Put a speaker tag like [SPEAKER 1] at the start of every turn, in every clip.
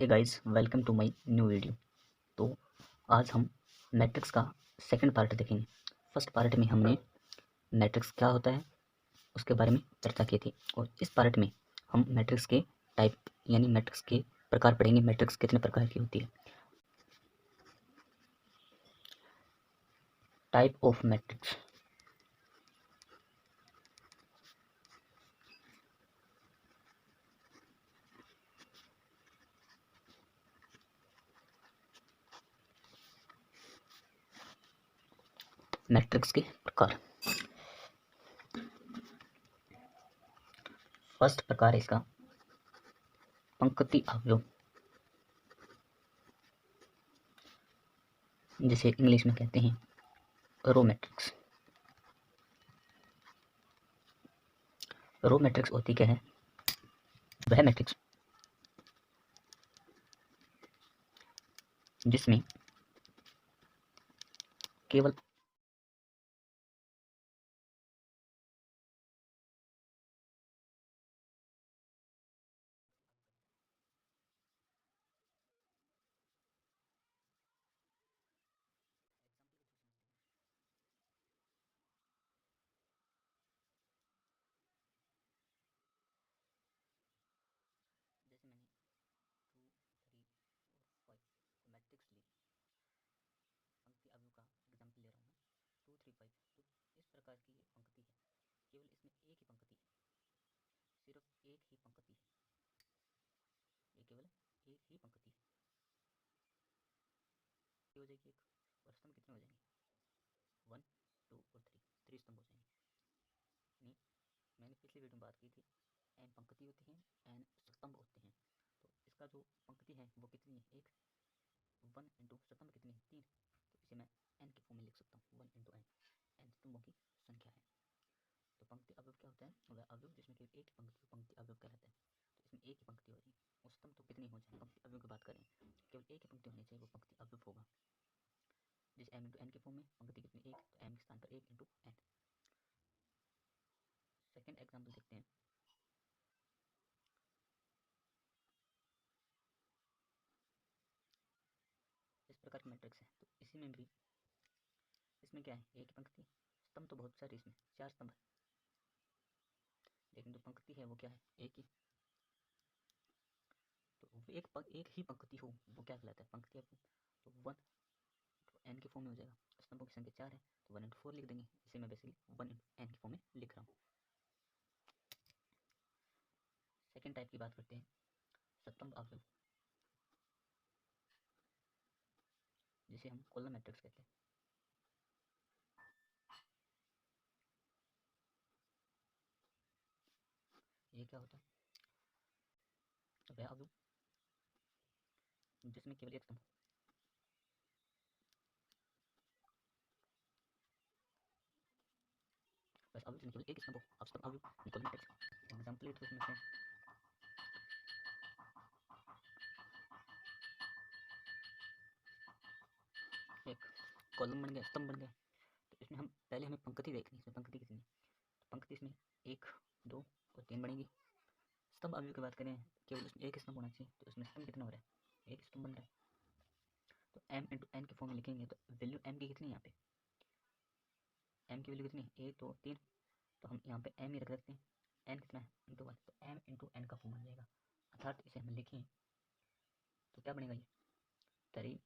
[SPEAKER 1] Hey guys, welcome to my new video. तो आज हम मैट्रिक्स का सेकंड पार्ट देखेंगे। फर्स्ट पार्ट में हमने मैट्रिक्स क्या होता है उसके बारे में चर्चा की थी, और इस पार्ट में हम मैट्रिक्स के टाइप यानी मैट्रिक्स के प्रकार पढ़ेंगे। मैट्रिक्स कितने प्रकार की होती है, टाइप ऑफ मैट्रिक्स। मैट्रिक्स के प्रकार। फर्स्ट प्रकार इसका पंक्ति अवयव, जिसे इंग्लिश में कहते हैं रो मैट्रिक्स। रो मैट्रिक्स होती क्या है? वह मैट्रिक्स जिसमें केवल जैसे मैंने 2, 3 और 5 मैट्रिक्स ली, पंक्ति अवयव का एग्जाम्पल ले रहा हूँ मैं। 2, 3, 5। तो इस प्रकार की ये पंक्ति है, केवल इसमें एक ही पंक्ति है, सिर्फ एक ही पंक्ति है, ये केवल एक ही पंक्ति है। हो जाएगी एक, और स्तंभ कितने हो जाएंगे? 1, 2 और 3, 3 स्तंभ हो जाएंगे। नहीं, मैंने पिछली वीडियो में बात की थी n पंक्ति होती है, n स्तंभ होते हैं। तो इसका जो पंक्ति है वो कितनी है? एक। 1 इंटू स्तंभ कितनी है? 3। तो इसे मैं n के फॉर्म में लिख सकता हूँ, 1 इंटू n, n स्तंभों की संख्या है। तो पंक्ति अवयव क्या होता है? वह अवयव जिसमें केवल एक ही पंक्ति, पंक्ति अवयव कहलाता है। तो इसमें एक ही पंक्ति हो रही है, और स्तंभ तो कितनी हो जाए? पंक्ति अवयव की बात करें, केवल एक ही पंक्ति होनी चाहिए, वो पंक्ति अवयव होगा। जिस m इंटू n के फॉर्म में, पंक्ति कितनी? एक, तो m के स्थान पर 1 इंटू n। सेकेंड एग्जाम्पल देखते हैं। इस प्रकार की मैट्रिक्स है, तो इसी में भी इसमें क्या है? एक ही पंक्ति, स्तंभ तो बहुत सारे, इसमें 4 स्तंभ है, लेकिन जो पंक्ति है वो क्या है? एक ही। तो एक ही पंक्ति हो वो क्या कहलाता है? पंक्ति अवयव। तो 1 तो n के फॉर्म में हो जाएगा, स्तंभों की संख्या 4 है, तो 1 इंटू 4 लिख देंगे। इसे मैं बेसिकली 1 इंटू n के फॉर्म में लिख रहा हूँ। सेकेंड टाइप की बात करते हैं, स्तंभ अवयव, जिसे हम कॉलम मैट्रिक्स कहते हैं। ये क्या होता है? वह अवयव जिसमें केवल एक स्तंभ, बस अवयव जिसमें केवल एक स्तंभ हो, अब स्तंभ अवयव कॉलम मैट्रिक्स। एग्जाम्पल ले तो इसमें से एक कॉलम बन गया, स्तंभ बन गया। तो इसमें हम पहले हमें पंक्ति देखनी है, इसमें पंक्ति कितनी है? तो पंक्ति इसमें 1, 2 और 3 बनेगी। स्तंभ अवयव की बात करें, केवल इसमें एक स्तंभ होना चाहिए, तो इसमें स्तंभ कितना हो रहा है? एक स्तंभ बन रहा है। तो m इंटू n के फॉर्म में लिखेंगे, तो वैल्यू m की कितनी है? यहाँ पे m की वैल्यू कितनी है? 1, 2, 3। तो हम यहाँ पे m ही रख देते हैं, n कितना है? इंटू 1, तो m इंटू n का फॉर्म बन जाएगा। अर्थात इसे हम लिखें तो क्या बनेगा? ये 3,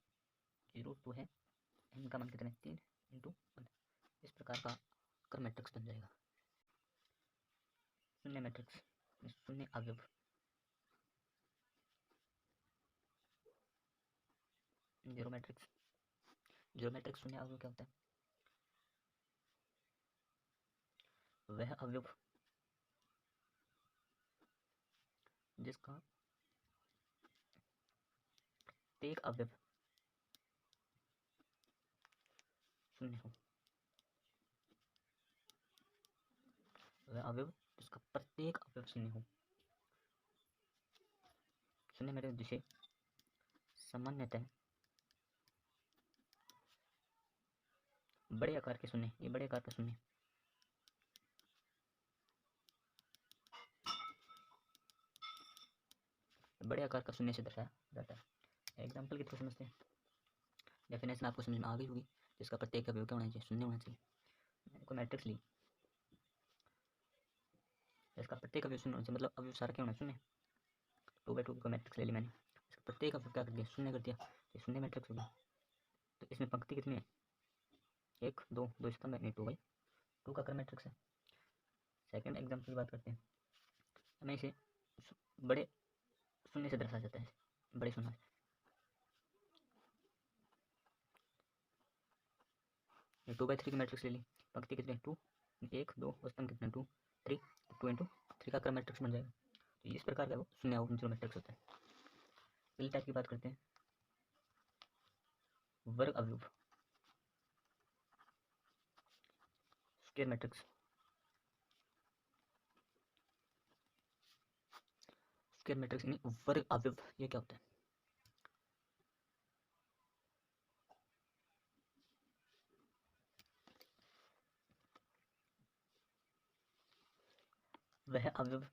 [SPEAKER 1] 0, 2 है, n का मान कितना है? 3 इंटू 1। इस प्रकार का कर मैट्रिक्स बन जाएगा। शून्य मैट्रिक्स, शून्य अवयव, जीरो मैट्रिक्स। जीरो मैट्रिक्स शून्य अवयव क्या होता है? वह अवयव जिसका प्रत्येक अवयव शून्य हो। वह अवयव जिसका प्रत्येक अवयव शून्य हो। शून्य मैट्रिक्स जिसे सामान्यतः बड़े आकार के शून्य, ये बड़े आकार का शून्य, बड़े आकार का शून्य से दर्शाया जाता है। एग्जाम्पल के थ्रू समझते हैं। डेफिनेशन आपको समझ में आ गई होगी, जिसका प्रत्येक अवयव क्या होना चाहिए, शून्य होना चाहिए। मैंने कोई मैट्रिक्स ली, इसका प्रत्येक अवयव शून्य होना चाहिए, मतलब अवयव सारा क्या होना शून्य। 2x2 का मैट्रिक्स ले ली मैंने, इसका प्रत्येक अवयव क्या कर दिया, शून्य कर दिया, ये शून्य मैट्रिक्स हो गया। तो इसमें पंक्ति कितनी है, 1 2 2 स्तंभ है, 2x2 का क्रम मैट्रिक्स है। सेकंड एग्जाम्पल की बात करते हैं। हमें इसे बड़े शून्य से दर्शाया जाता है, बड़े शून्य। ये 2x3 की मैट्रिक्स ले ली, पंक्ति कितने 2 1 2 और स्तंभ कितने 2 3, 2 इंटू 3 का क्रम मैट्रिक्स बन जाएगा। तो इस प्रकार का वो शून्य अवयव मैट्रिक्स होता है। अगली टाइप की बात करते हैं, वर्ग अवयव, स्क्वायर मैट्रिक्स। स्क्वायर मैट्रिक्स यानी वर्ग अवयव, ये क्या होता है। वह अवयव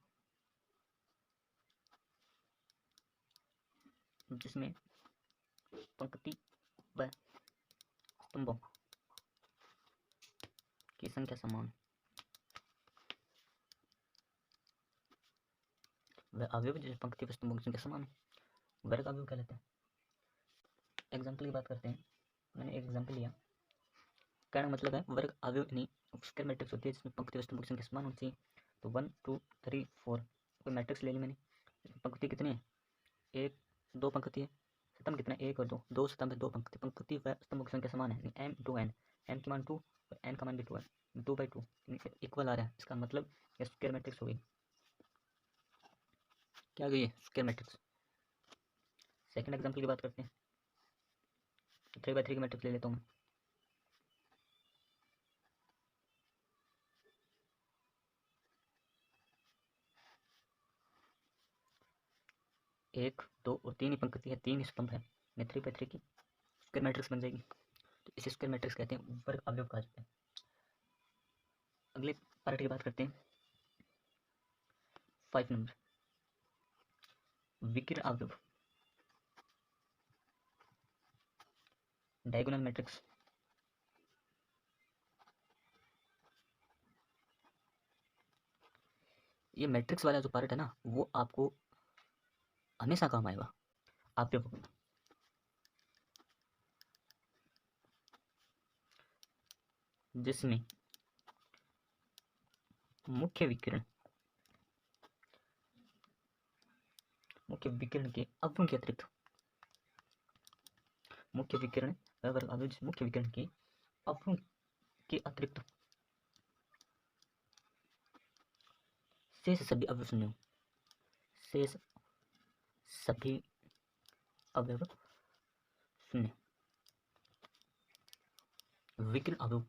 [SPEAKER 1] जिसमें पंक्ति व स्तंभों की संख्या समान। वह अवयव जिसमें पंक्ति व स्तंभों की संख्या समान हो, वर्ग अवयव कहलाता है। एग्जाम्पल की बात करते हैं। मैंने एक एग्जाम्पल लिया, कहने का मतलब है वर्ग अवयव यानी स्क्वायर मैट्रिक्स होती है जिसमें पंक्ति व स्तंभों की संख्या समान होनी चाहिए। तो 1 2 3 4 कोई मैट्रिक्स ले ली मैंने, पंक्ति कितनी है, 1 2 पंक्ति है, स्तंभ कितना है 1 और 2, 2 स्तंभ है 2 पंक्ति, पंक्ति व स्तंभों की संख्या समान है, m टू n, m की मान 2 और n का मान भी 2 है, 2/2 इक्वल आ रहा है। इसका मतलब ये स्क्वायर मैट्रिक्स हो गई, क्या गई है, स्क्वायर मैट्रिक्स। सेकंड एग्जांपल की बात करते हैं। 3x3 की मैट्रिक्स ले लेता हूँ मैं। एक 2 और 3 ही पंक्ति है, 3 स्तंभ है, 3x3 की स्क्वायर मैट्रिक्स बन जाएगी। तो इसे स्क्वायर मैट्रिक्स कहते हैं, वर्ग अवयव कहा जाता है। अगले पार्ट की बात करते हैं, 5 नंबर, विकर्ण अवयव, डायगोनल मैट्रिक्स। ये मैट्रिक्स वाला जो पार्ट है ना, वो आपको हमेशा काम आएगा अवयव में। जिसमें मुख्य विकर्ण के अवयवों के अतिरिक्त, मुख्य विकर्ण मुख्य विकर्ण के अवयवों के अतिरिक्त शेष सभी अवयव शून्य हो, शेष सभी अवयव शून्य, विकर्ण अवयव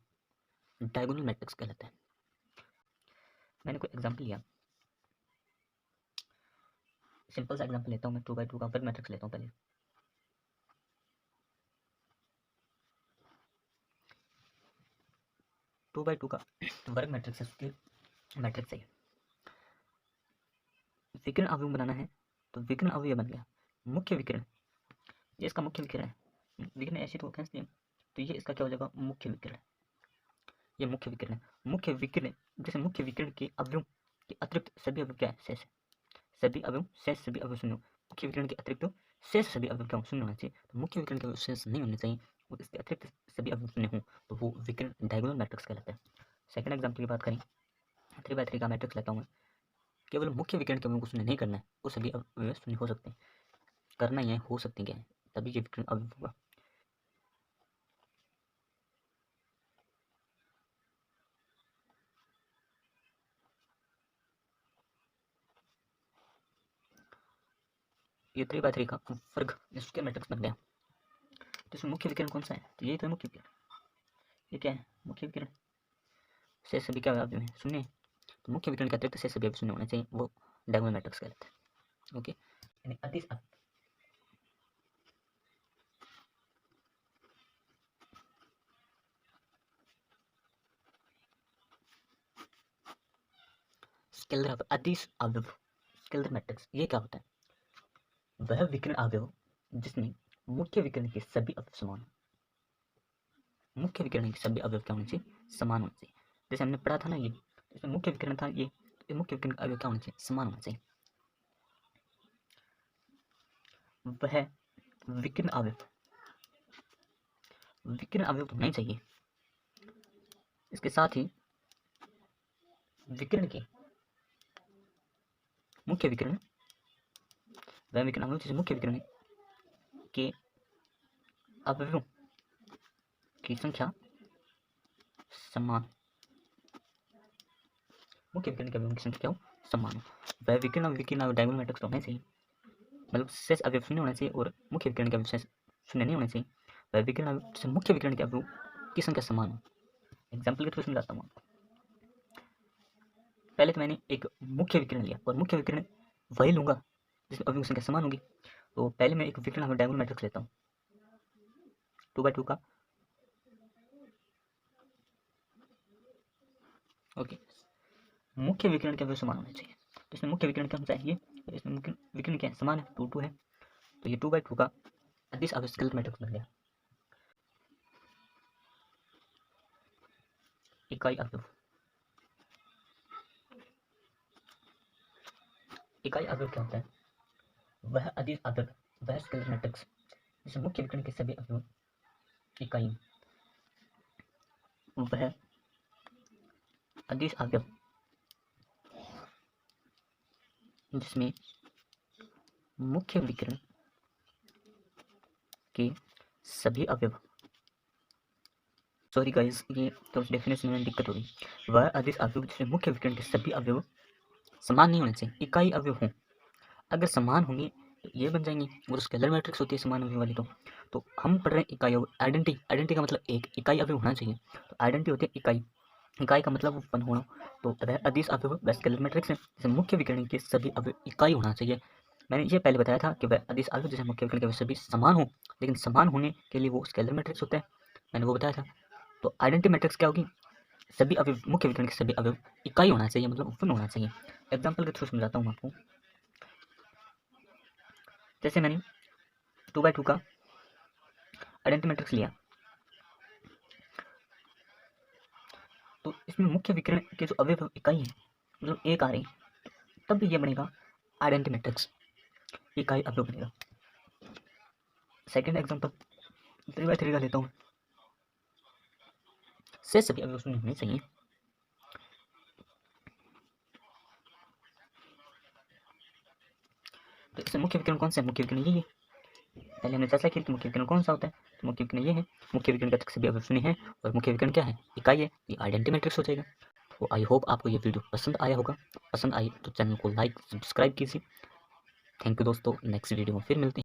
[SPEAKER 1] डायगोनल मैट्रिक्स कहलाता है। मैंने कोई एग्जांपल लिया, सिंपल सा एग्जांपल लेता हूँ मैं, 2x2 का वर्ग मैट्रिक्स लेता हूँ पहले। टू बाई टू का वर्ग मैट्रिक्स है, स्क्वायर मैट्रिक्स है। विकर्ण अवयव बनाना है तो विकर्ण अवयव बन गया मुख्य विकर्ण, ये इसका मुख्य विकर्ण है, विकर्ण ऐसे तो खींच दिए, तो ये इसका क्या हो जाएगा, मुख्य विकर्ण। ये मुख्य विकर्ण है, मुख्य विकर्ण जैसे मुख्य विकर्ण के अवयव के अतिरिक्त सभी अवयव क्या है, शेष है। सभी अवयव शेष सभी अवयव शून्य, मुख्य विकर्ण के अतिरिक्त शेष सभी अवयव क्या शून्य होना चाहिए। तो मुख्य विकर्ण के अवयव शेष नहीं होने चाहिए, और इसके अतिरिक्त सभी अवयव शून्य हो तो वो विकर्ण डायगोनल मैट्रिक्स कहलाता है। सेकंड एग्जांपल की बात करें, 3x3 का मैट्रिक्स लेता हूँ मैं। केवल मुख्य विकर्ण के अवयव को शून्य नहीं करना है, वो सभी अवयव शून्य हो सकते हैं, करना ही है, हो सकते हैं क्या है, तभी ये विकर्ण अवयव होगा। ये 3x3 का वर्ग इसके मैट्रिक्स बन गया। तो इसमें मुख्य विकर्ण कौन सा है, तो यही तो है मुख्य विकर्ण। ये क्या है, मुख्य विकर्ण शेष सभी क्या अवयव है, शून्य। तो मुख्य विकर्ण के अतिरिक्त शेष सभी अवयव शून्य होने चाहिए, वो डायगोनल मैट्रिक्स कहलाता है। ओके, यानी अदिश स्केलर अदिश अवयव, स्केलर मैट्रिक्स, ये क्या होता है, वह विकिरण अवयव जिसमें मुख्य विकिरण के सभी अवयव समान हो। मुख्य विकिरण के सभी अवयव क्या होने चाहिए? समान होने चाहिए। जैसे हमने पढ़ा था ना, ये इसमें मुख्य विकिरण था, ये मुख्य विकिरण का अवयव क्या होना चाहिए? समान होना चाहिए। वह विकिरण अवयव तो होना ही चाहिए। इसके साथ ही विकिरण के मुख्य विकिरण, वह विकिरण अवयव जिसे मुख्य विकिरण के अवयवों की संख्या समान, मुख्य विकिरण के अवयवों की संख्या क्या हो? समान हो। वह विकिरण अवयव डायगोनल मैट्रिक्स तो होना चाहिए, मतलब शेष अवयव शून्य होना चाहिए और मुख्य विकिरण के अवयव शेष शून्य नहीं होने चाहिए। वह विकिरण अवयव जिसे मुख्य विकिरण के अवयव की संख्या समान हो। एग्जाम्पल के थ्रू समझाता हूँ आपको। पहले तो मैंने एक मुख्य विकिरण लिया और मुख्य विकिरण वही लूंगा जिसमें अवयवों की संख्या समान होगी। तो पहले मैं एक विकिरण अवयव डायगोनल मैट्रिक्स लेता हूँ 2x2 का। ओके, मुख्य विकिरण के अवयव समान होने चाहिए। तो इसमें मुख्य विकिरण क्या होना चाहिए? इसमें मुख्य विकिरण क्या है? समान है, 2 2 है। तो ये 2x2 का अदिश अवयव स्केलेटल मैट्रिक्स बन गया। इकाई अवयव, इकाई अवयव क्या होता है? वह अदिश अवयव, वह स्केलेटल मैट्रिक्स जिसमें मुख्य विकिरण के सभी अवयव इकाई, वह अदिश अवयव जिसमें मुख्य विकिरण के सभी अवयव, सॉरी गाइस, ये तो डेफिनेशन में दिक्कत होगी। वह अदिश अवयव जिसमें मुख्य विकिरण के सभी अवयव समान नहीं होने चाहिए, इकाई अवयव हों। अगर समान होंगे तो ये बन जाएंगे, वो तो स्केलर मैट्रिक्स होती है समान अवयव वाली। तो हम पढ़ रहे हैं इकाई अवयव, आइडेंटिटी का मतलब एक इकाई अवयव होना चाहिए। तो आइडेंटिटी होती है इकाई, इकाई का मतलब उत्पन्न होना। तो वह अदिश अवयव वह स्केलर मैट्रिक्स है जिसे मुख्य विकिरण के सभी अवयव इकाई होना चाहिए। मैंने ये पहले बताया था कि वह अदिश अवयव जैसे मुख्य विकिरण के सभी समान हो, लेकिन समान होने के लिए वो स्केलर मैट्रिक्स होता है, मैंने वो बताया था। तो आइडेंटिटी मैट्रिक्स क्या होगी? सभी अवयव, मुख्य विकिरण के सभी अवयव इकाई होना चाहिए, मतलब उत्पन्न होना चाहिए। एग्जाम्पल के थ्रू समझाता हूँ आपको। जैसे मैंने 2x2 का आइडेंटिटी मैट्रिक्स लिया, तो इसमें मुख्य विकिरण के जो अवयव इकाई है, मतलब एक आ रही, तब भी ये बनेगा आइडेंटिटी मैट्रिक्स, इकाई अवयव बनेगा। सेकंड एग्जांपल 3x3 का लेता हूँ, से सभी अवयव शून्य होने चाहिए। तो इसमें मुख्य विकिरण कौन सा है? मुख्य विकिरण ये है, पहले हमने चर्चा की कि मुख्य विकिरण कौन सा होता है। तो मुख्य विकिरण ये है, मुख्य विकिरण का सभी अवयव शून्य है और मुख्य विकिरण क्या है? इकाई है, ये आइडेंटिटी मैट्रिक्स हो जाएगा। तो आई होप आपको ये वीडियो पसंद आया होगा। पसंद आई तो चैनल को लाइक सब्सक्राइब कीजिए। थैंक यू दोस्तों, नेक्स्ट वीडियो में फिर मिलते हैं।